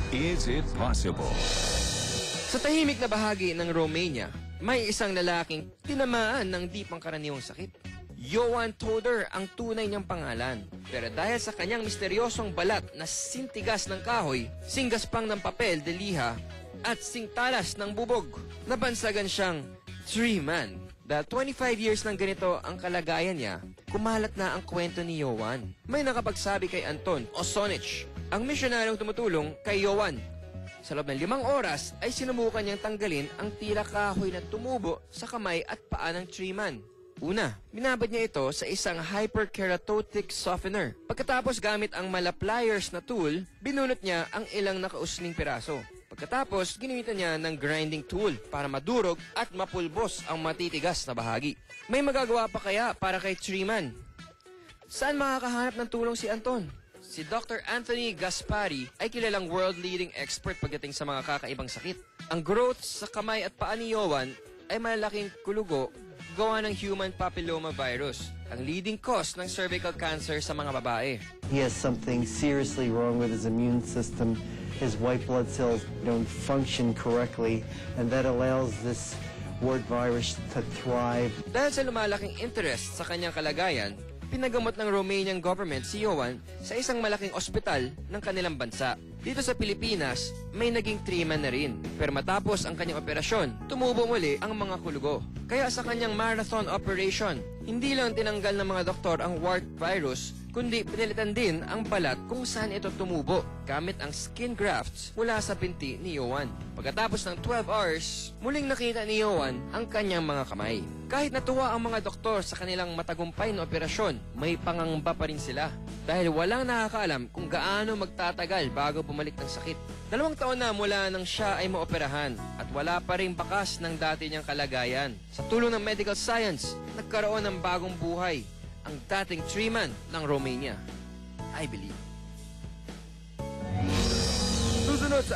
Is it possible? Sa tahimik na bahagi ng Romania, may isang lalaking tinamaan ng di pangkaraniwang sakit. Johan Toder ang tunay niyang pangalan. Pero dahil sa kanyang misteryosong balat na sintigas ng kahoy, singgaspang ng papel de liha, at singtalas ng bubog, nabansagan siyang Tree Man. Dahil 25 years ng ganito ang kalagayan niya, kumalat na ang kwento ni Johan. May nakapagsabi kay Anton Osonich, ang misyonaryong tumutulong kay Johan. Sa loob ng 5 oras ay sinubukan niyang tanggalin ang tila kahoy na tumubo sa kamay at paa ng Tree Man. Una, binabad niya ito sa isang hyperkeratotic softener. Pagkatapos gamit ang mala-pliers na tool, binunot niya ang ilang nakausling piraso. Pagkatapos, ginamitan niya ng grinding tool para madurog at mapulbos ang matitigas na bahagi. May magagawa pa kaya para kay Tree Man? Saan makakahanap ng tulong si Anton? Si Dr. Anthony Gaspari ay kilalang world-leading expert pagdating sa mga kakaibang sakit. Ang growth sa kamay at paa ni Johan ay malalaking kulugo gawa ng human papilloma virus, ang leading cause ng cervical cancer sa mga babae. He has something seriously wrong with his immune system. His white blood cells don't function correctly, and that allows this wart virus to thrive. Dahil sa lumalaking interest sa kanyang kalagayan, pinagamot ng Romanian government si Johan sa isang malaking ospital ng kanilang bansa. Dito sa Pilipinas, may naging Tree Man na rin. Pero matapos ang kanyang operasyon, tumubo muli ang mga kulugo. Kaya sa kanyang marathon operation, hindi lang tinanggal ng mga doktor ang wart virus, kundi pinalitan din ang balat kung saan ito tumubo gamit ang skin grafts mula sa binti ni Johan. Pagkatapos ng 12 hours, muling nakita ni Johan ang kanyang mga kamay. Kahit natuwa ang mga doktor sa kanilang matagumpay na operasyon, may pangangamba pa rin sila. Dahil walang nakakaalam kung gaano magtatagal bago bumalik ng sakit. 2 taon na mula nang siya ay maoperahan at wala pa ring bakas ng dati niyang kalagayan. Sa tulong ng medical science, nagkaroon ng bagong buhay ang dating Tree Man ng Romania. I believe. Susunod sa